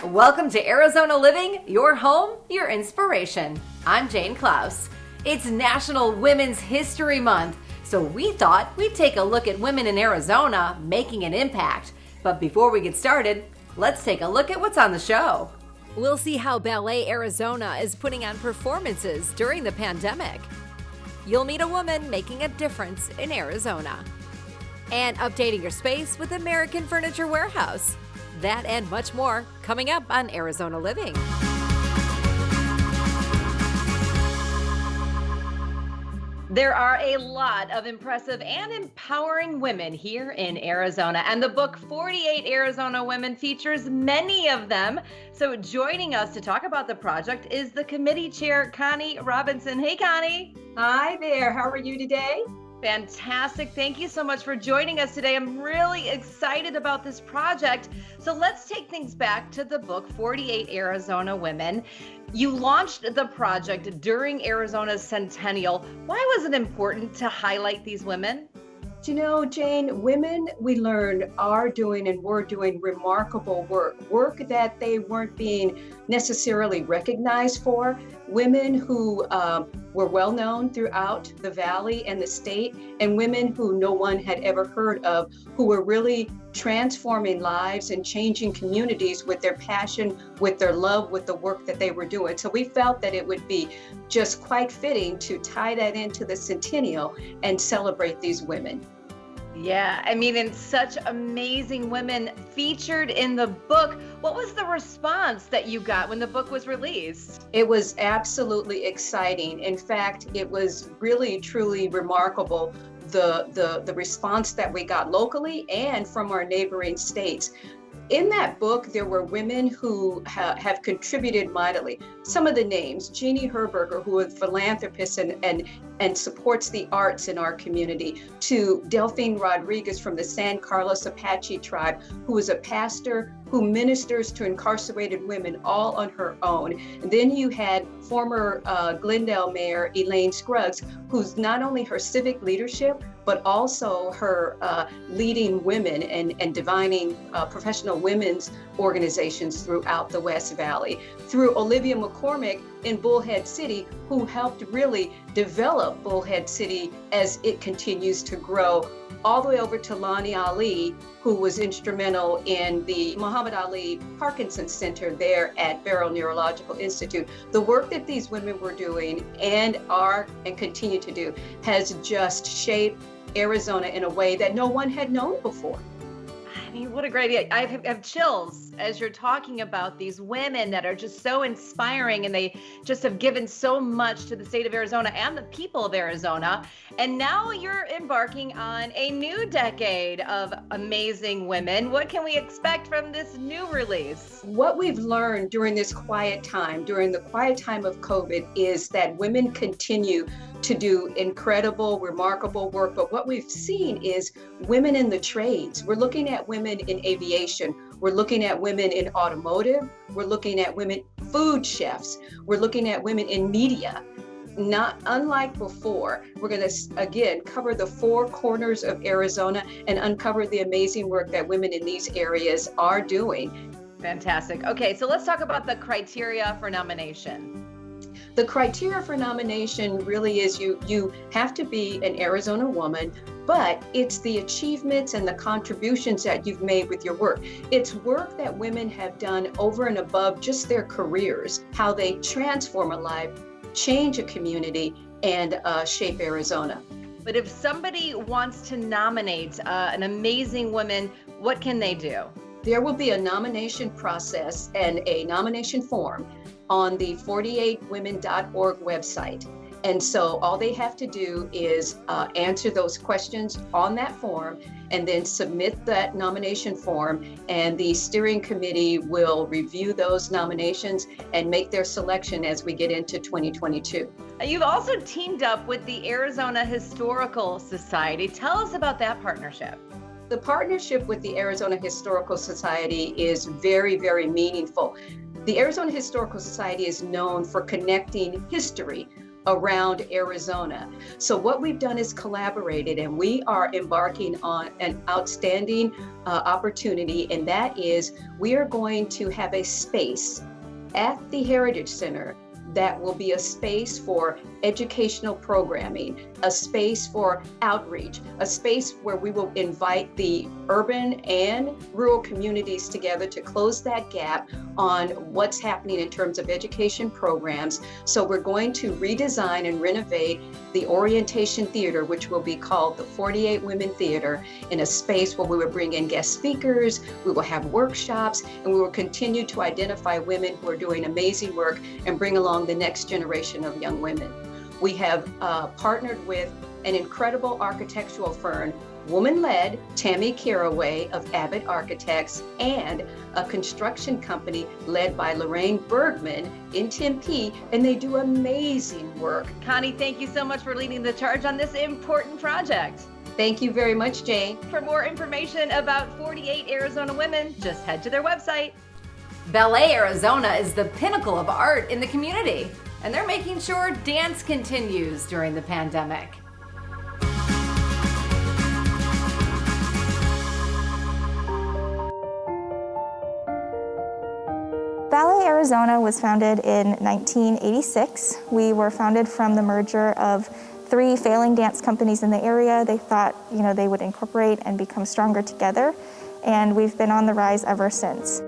Welcome to Arizona Living, your home, your inspiration. I'm Jane Klaus. It's National Women's History Month, so we thought we'd take a look at women in Arizona making an impact. But before we get started, let's take a look at what's on the show. We'll see how Ballet Arizona is putting on performances during the pandemic. You'll meet a woman making a difference in Arizona. And updating your space with American Furniture Warehouse. That and much more coming up on Arizona Living. There are a lot of impressive and empowering women here in Arizona, and the book 48 Arizona Women features many of them. So joining us to talk about the project is the committee chair, Connie Robinson. Hey, Connie. Hi there. How are you today? Fantastic. Thank you so much for joining us today. I'm really excited about this project. So let's take things back to the book, 48 Arizona Women. You launched the project during Arizona's centennial. Why was it important to highlight these women? You know, Jane, women, we learned, are doing and were doing remarkable work that they weren't being necessarily recognized for. Women who were well known throughout the valley and the state, and women who no one had ever heard of, who were really transforming lives and changing communities with their passion, with their love, with the work that they were doing. So we felt that it would be just quite fitting to tie that into the centennial and celebrate these women. Yeah, I mean, and such amazing women featured in the book. What was the response that you got when the book was released? It was absolutely exciting. In fact, it was really, truly remarkable, the response that we got locally and from our neighboring states. In that book, there were women who have contributed mightily. Some of the names: Jeannie Herberger, who is a philanthropist and supports the arts in our community, to Delphine Rodriguez from the San Carlos Apache tribe, who is a pastor who ministers to incarcerated women all on her own. And then you had former Glendale Mayor Elaine Scruggs, who's not only her civic leadership, but also her leading women and divining professional women's organizations throughout the West Valley. Through Olivia McCormick in Bullhead City, who helped really develop Bullhead City as it continues to grow, all the way over to Lonnie Ali, who was instrumental in the Muhammad Ali Parkinson Center there at Barrow Neurological Institute. The work that these women were doing and are and continue to do has just shaped Arizona in a way that no one had known before. I mean, what a great idea. I have chills as you're talking about these women that are just so inspiring, and they just have given so much to the state of Arizona and the people of Arizona. And now you're embarking on a new decade of amazing women. What can we expect from this new release? What we've learned during this quiet time, during the quiet time of COVID, is that women continue to do incredible, remarkable work. But what we've seen is women in the trades. We're looking at women in aviation. We're looking at women in automotive. We're looking at women food chefs. We're looking at women in media. Not unlike before, we're going to, again, cover the four corners of Arizona and uncover the amazing work that women in these areas are doing. Fantastic. Okay, so let's talk about the criteria for nomination. The criteria for nomination really is you have to be an Arizona woman, but it's the achievements and the contributions that you've made with your work. It's work that women have done over and above just their careers, how they transform a life, change a community, and shape Arizona. But if somebody wants to nominate an amazing woman, what can they do? There will be a nomination process and a nomination form on the 48women.org website. And so all they have to do is answer those questions on that form and then submit that nomination form, and the steering committee will review those nominations and make their selection as we get into 2022. You've also teamed up with the Arizona Historical Society. Tell us about that partnership. The partnership with the Arizona Historical Society is very, very meaningful. The Arizona Historical Society is known for connecting history around Arizona. So what we've done is collaborated, and we are embarking on an outstanding opportunity, and that is we are going to have a space at the Heritage Center that will be a space for educational programming, a space for outreach, a space where we will invite the urban and rural communities together to close that gap on what's happening in terms of education programs. So we're going to redesign and renovate the Orientation Theater, which will be called the 48 Women Theater, in a space where we will bring in guest speakers, we will have workshops, and we will continue to identify women who are doing amazing work and bring along the next generation of young women. We have partnered with an incredible architectural firm, woman-led, Tammy Caraway of Abbott Architects, and a construction company led by Lorraine Bergman in Tempe, and they do amazing work. Connie, thank you so much for leading the charge on this important project. Thank you very much, Jane. For more information about 48 Arizona Women, just head to their website. Ballet Arizona is the pinnacle of art in the community, and they're making sure dance continues during the pandemic. Ballet Arizona was founded in 1986. We were founded from the merger of 3 failing dance companies in the area. They thought, they would incorporate and become stronger together, and we've been on the rise ever since.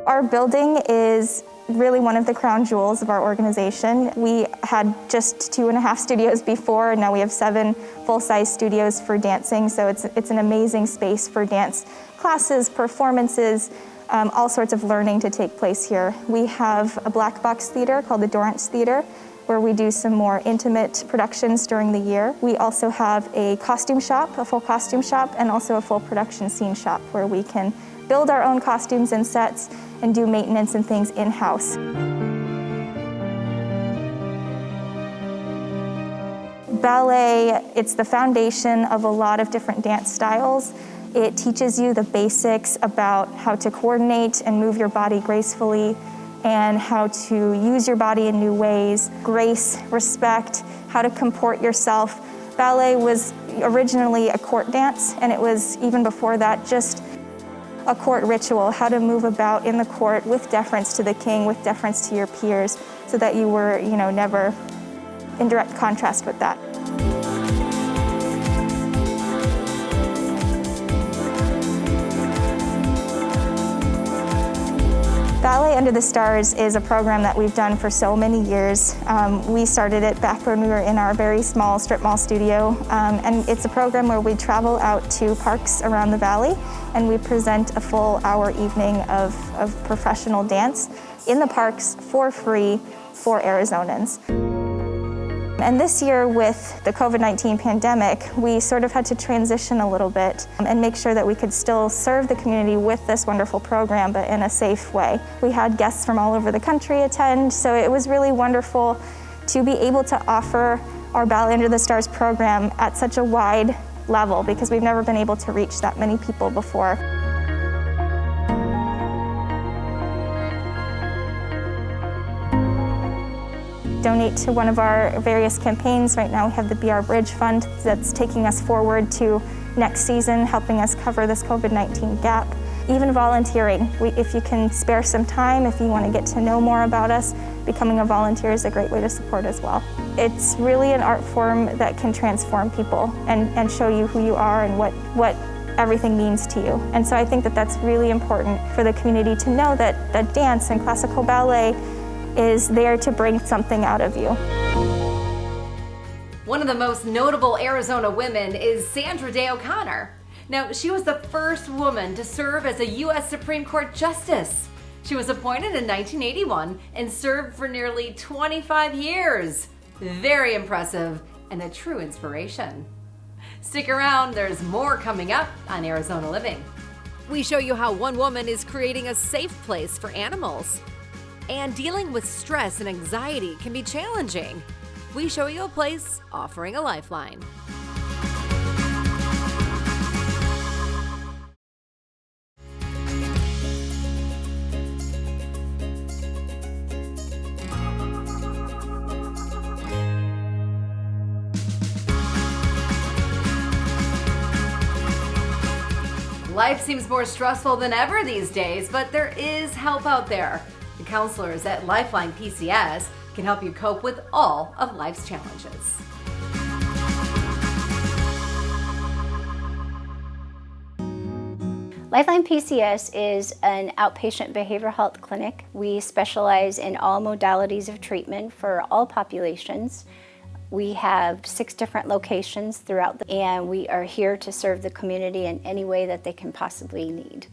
Our building is really one of the crown jewels of our organization. We had just 2.5 studios before, and now we have 7 full-size studios for dancing, so it's an amazing space for dance classes, performances, all sorts of learning to take place here. We have a black box theater called the Dorrance Theater, where we do some more intimate productions during the year. We also have a costume shop, a full costume shop, and also a full production scene shop where we can build our own costumes and sets and do maintenance and things in-house. Ballet, it's the foundation of a lot of different dance styles. It teaches you the basics about how to coordinate and move your body gracefully, and how to use your body in new ways, grace, respect, how to comport yourself. Ballet was originally a court dance, and it was, even before that, just a court ritual, how to move about in the court with deference to the king, with deference to your peers, so that you were, never in direct contrast with that. Ballet Under the Stars is a program that we've done for so many years. We started it back when we were in our very small strip mall studio, and it's a program where we travel out to parks around the valley and we present a full hour evening of professional dance in the parks for free for Arizonans. And this year, with the COVID-19 pandemic, we sort of had to transition a little bit and make sure that we could still serve the community with this wonderful program, but in a safe way. We had guests from all over the country attend, so it was really wonderful to be able to offer our Ballet Under the Stars program at such a wide level, because we've never been able to reach that many people before. Donate to one of our various campaigns. Right now we have the Be Our Bridge Fund that's taking us forward to next season, helping us cover this COVID-19 gap. Even volunteering, if you can spare some time, if you want to get to know more about us, becoming a volunteer is a great way to support as well. It's really an art form that can transform people and show you who you are and what everything means to you. And so I think that that's really important for the community to know that dance and classical ballet is there to bring something out of you. One of the most notable Arizona women is Sandra Day O'Connor. Now, she was the first woman to serve as a U.S. Supreme Court Justice. She was appointed in 1981 and served for nearly 25 years. Very impressive and a true inspiration. Stick around, there's more coming up on Arizona Living. We show you how one woman is creating a safe place for animals. And dealing with stress and anxiety can be challenging. We show you a place offering a lifeline. Life seems more stressful than ever these days, but there is help out there. The counselors at Lifeline PCS can help you cope with all of life's challenges. Lifeline PCS is an outpatient behavioral health clinic. We specialize in all modalities of treatment for all populations. We have 6 different locations and we are here to serve the community in any way that they can possibly need.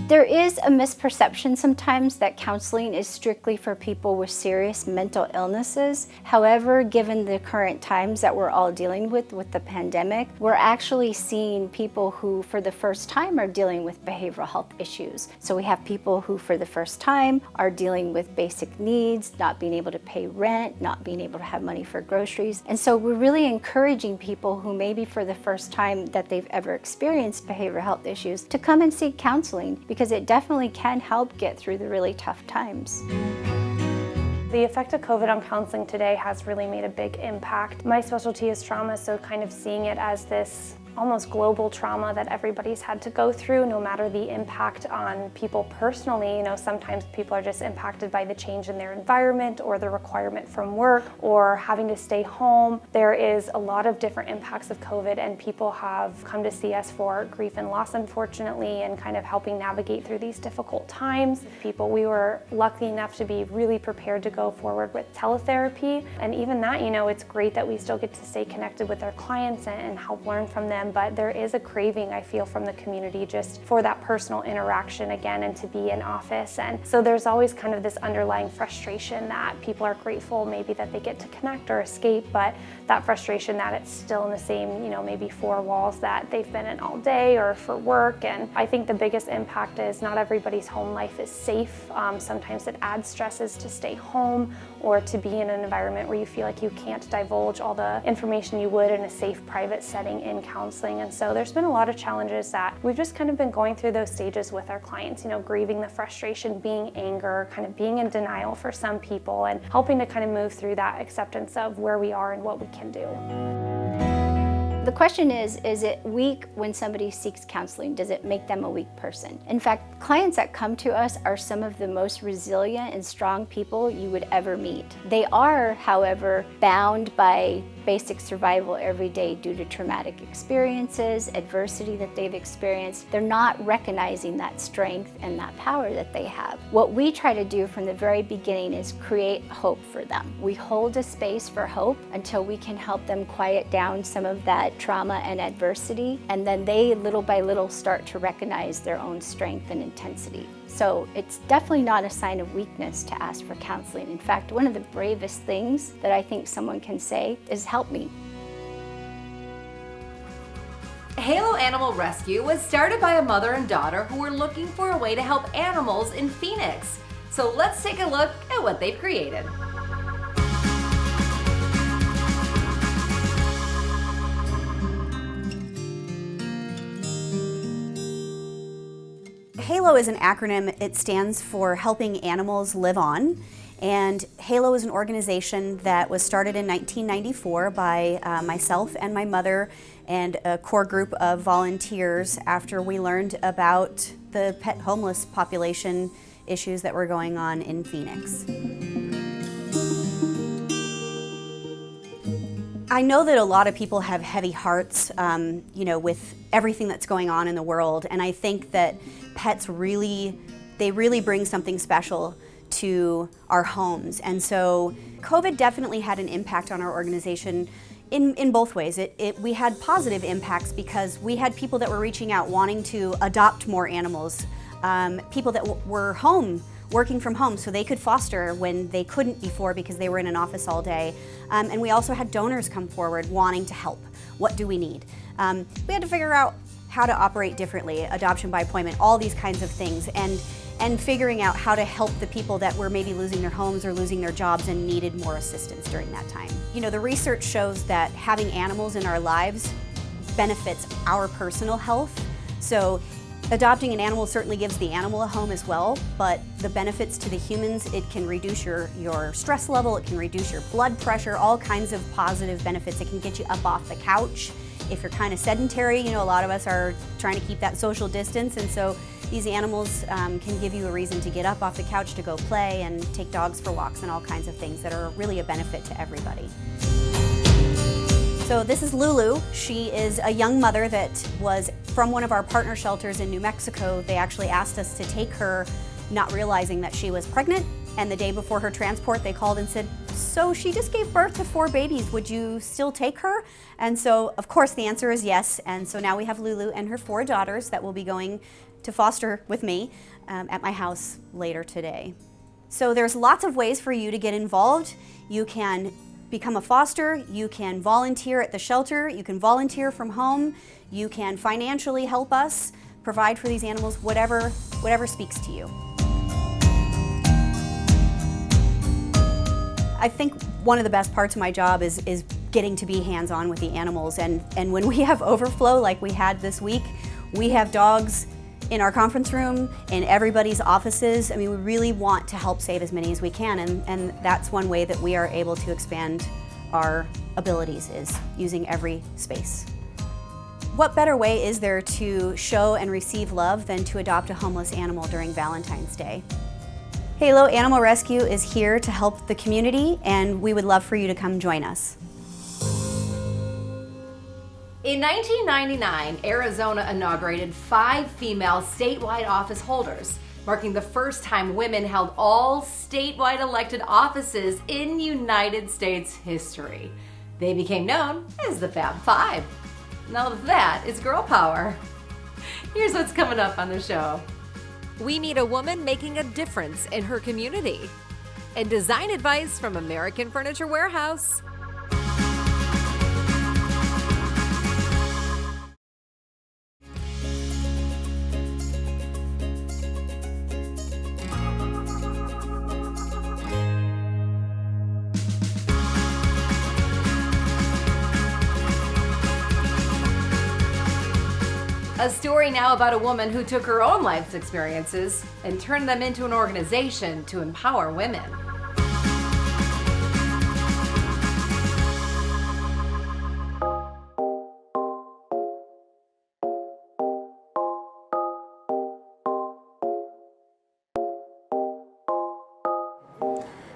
There is a misperception sometimes that counseling is strictly for people with serious mental illnesses. However, given the current times that we're all dealing with the pandemic, we're actually seeing people who for the first time are dealing with behavioral health issues. So we have people who for the first time are dealing with basic needs, not being able to pay rent, not being able to have money for groceries. And so we're really encouraging people who maybe for the first time that they've ever experienced behavioral health issues to come and seek counseling, because it definitely can help get through the really tough times. The effect of COVID on counseling today has really made a big impact. My specialty is trauma, so kind of seeing it as this almost global trauma that everybody's had to go through, no matter the impact on people personally. You know, sometimes people are just impacted by the change in their environment or the requirement from work or having to stay home. There is a lot of different impacts of COVID, and people have come to see us for grief and loss, unfortunately, and kind of helping navigate through these difficult times. We were lucky enough to be really prepared to go forward with teletherapy, and even that, you know, it's great that we still get to stay connected with our clients and help learn from them. But there is a craving, I feel, from the community just for that personal interaction again and to be in office. And so there's always kind of this underlying frustration that people are grateful maybe that they get to connect or escape, but that frustration that it's still in the same, you know, maybe 4 walls that they've been in all day or for work. And I think the biggest impact is not everybody's home life is safe. Sometimes it adds stresses to stay home or to be in an environment where you feel like you can't divulge all the information you would in a safe, private setting in counseling. And so there's been a lot of challenges that we've just kind of been going through those stages with our clients, you know, grieving the frustration, being anger, kind of being in denial for some people, and helping to kind of move through that acceptance of where we are and what we can do. The question is it weak when somebody seeks counseling? Does it make them a weak person? In fact, clients that come to us are some of the most resilient and strong people you would ever meet. They are, however, bound by basic survival every day due to traumatic experiences, adversity that they've experienced. They're not recognizing that strength and that power that they have. What we try to do from the very beginning is create hope for them. We hold a space for hope until we can help them quiet down some of that trauma and adversity, and then they little by little start to recognize their own strength and intensity. So it's definitely not a sign of weakness to ask for counseling. In fact, one of the bravest things that I think someone can say is, "Help me." Halo Animal Rescue was started by a mother and daughter who were looking for a way to help animals in Phoenix. So let's take a look at what they've created. HALO is an acronym. It stands for Helping Animals Live On. And HALO is an organization that was started in 1994 by myself and my mother and a core group of volunteers after we learned about the pet homeless population issues that were going on in Phoenix. I know that a lot of people have heavy hearts, you know, with everything that's going on in the world, and I think that pets really bring something special to our homes. And so COVID definitely had an impact on our organization in both ways. We had positive impacts because we had people that were reaching out wanting to adopt more animals, people that were home, working from home so they could foster when they couldn't before because they were in an office all day. And we also had donors come forward wanting to help. What do we need? We had to figure out how to operate differently, adoption by appointment, all these kinds of things, and figuring out how to help the people that were maybe losing their homes or losing their jobs and needed more assistance during that time. You know, the research shows that having animals in our lives benefits our personal health. So adopting an animal certainly gives the animal a home as well, but the benefits to the humans, it can reduce your stress level, it can reduce your blood pressure, all kinds of positive benefits. It can get you up off the couch if you're kind of sedentary, you know, a lot of us are trying to keep that social distance, and so these animals can give you a reason to get up off the couch to go play and take dogs for walks and all kinds of things that are really a benefit to everybody. So this is Lulu. She is a young mother that was from one of our partner shelters in New Mexico. They actually asked us to take her, not realizing that she was pregnant, and the day before her transport they called and said, so she just gave birth to 4 babies, would you still take her? And so of course the answer is yes, and so now we have Lulu and her 4 daughters that will be going to foster with me at my house later today. So there's lots of ways for you to get involved. You can become a foster, you can volunteer at the shelter, you can volunteer from home, you can financially help us provide for these animals, whatever speaks to you. I think one of the best parts of my job is getting to be hands-on with the animals, and when we have overflow like we had this week, we have dogs in our conference room, in everybody's offices. I mean, we really want to help save as many as we can, and that's one way that we are able to expand our abilities, is using every space. What better way is there to show and receive love than to adopt a homeless animal during Valentine's Day? Halo Animal Rescue is here to help the community, and we would love for you to come join us. In 1999, Arizona inaugurated 5 female statewide office holders, marking the first time women held all statewide elected offices in United States history. They became known as the Fab Five. Now that is girl power. Here's what's coming up on the show. We meet a woman making a difference in her community, and design advice from American Furniture Warehouse. A story now about a woman who took her own life's experiences and turned them into an organization to empower women.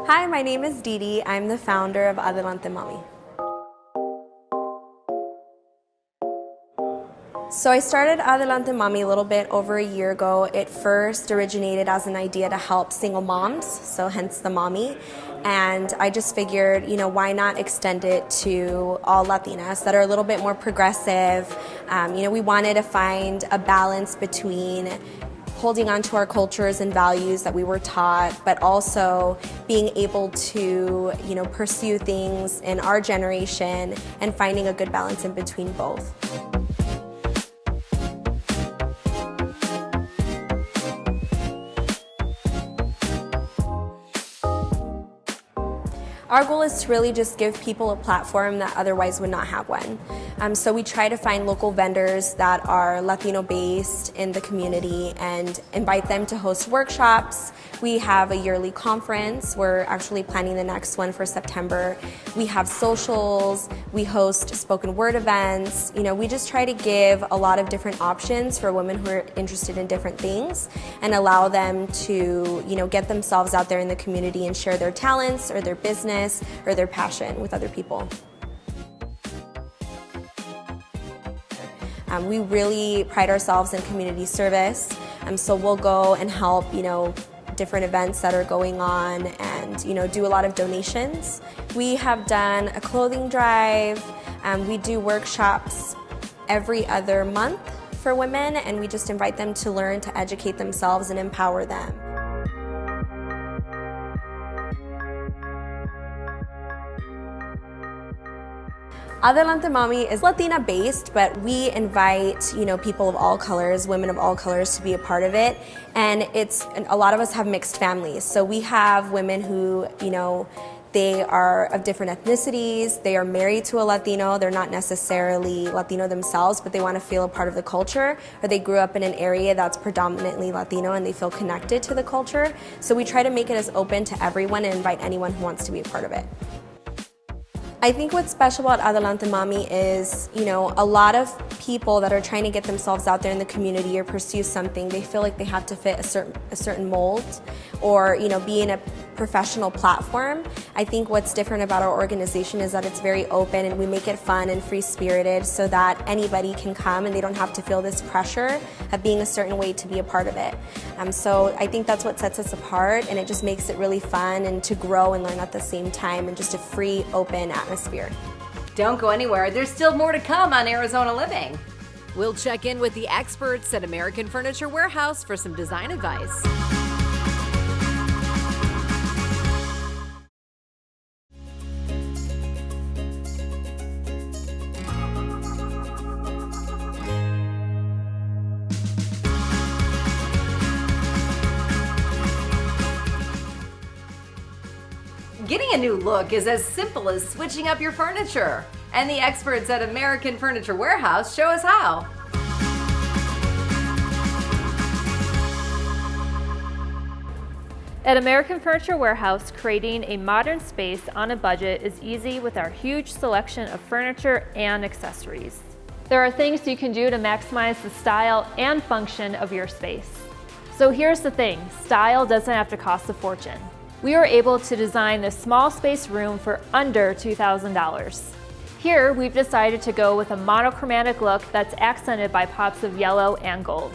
Hi, my name is Dee Dee. I'm the founder of Adelante Mami. So I started Adelante Mami a little bit over a year ago. It first originated as an idea to help single moms, so hence the mommy. And I just figured, you know, why not extend it to all Latinas that are a little bit more progressive. We wanted to find a balance between holding on to our cultures and values that we were taught, but also being able to, pursue things in our generation and finding a good balance in between both. Our goal is to really just give people a platform that otherwise would not have one. So we try to find local vendors that are Latino-based in the community and invite them to host workshops. We have a yearly conference. We're actually planning the next one for September. We have socials. We host spoken word events. We just try to give a lot of different options for women who are interested in different things and allow them to, get themselves out there in the community and share their talents or their business or their passion with other people. We really pride ourselves in community service, so we'll go and help, different events that are going on and, do a lot of donations. We have done a clothing drive. We do workshops every other month for women, and we just invite them to learn to educate themselves and empower them. Adelante Mami is Latina based, but we invite, people of all colors, women of all colors to be a part of it. And a lot of us have mixed families. So we have women who, they are of different ethnicities, they are married to a Latino, they're not necessarily Latino themselves, but they want to feel a part of the culture, or they grew up in an area that's predominantly Latino and they feel connected to the culture. So we try to make it as open to everyone and invite anyone who wants to be a part of it. I think what's special about Adelante Mami is, a lot of people that are trying to get themselves out there in the community or pursue something, they feel like they have to fit a certain mold or, be in a professional platform. I think what's different about our organization is that it's very open and we make it fun and free-spirited so that anybody can come and they don't have to feel this pressure of being a certain way to be a part of it. So I think that's what sets us apart, and it just makes it really fun and to grow and learn at the same time, and just a free, open atmosphere. Don't go anywhere. There's still more to come on Arizona Living. We'll check in with the experts at American Furniture Warehouse for some design advice. Getting a new look is as simple as switching up your furniture. And the experts at American Furniture Warehouse show us how. At American Furniture Warehouse, creating a modern space on a budget is easy with our huge selection of furniture and accessories. There are things you can do to maximize the style and function of your space. So here's the thing, style doesn't have to cost a fortune. We were able to design this small space room for under $2,000. Here, we've decided to go with a monochromatic look that's accented by pops of yellow and gold.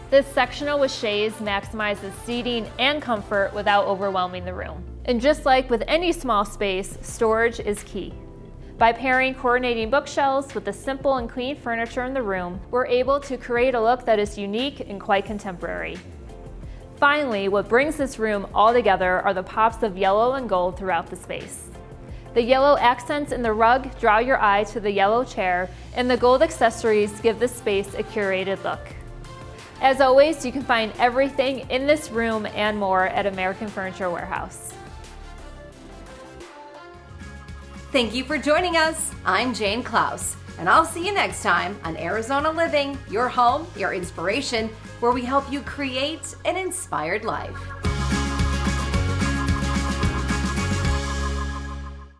This sectional with shades maximizes seating and comfort without overwhelming the room. And just like with any small space, storage is key. By pairing coordinating bookshelves with the simple and clean furniture in the room, we're able to create a look that is unique and quite contemporary. Finally, what brings this room all together are the pops of yellow and gold throughout the space. The yellow accents in the rug draw your eye to the yellow chair, and the gold accessories give the space a curated look. As always, you can find everything in this room and more at American Furniture Warehouse. Thank you for joining us. I'm Jane Klaus, and I'll see you next time on Arizona Living, your home, your inspiration, where we help you create an inspired life.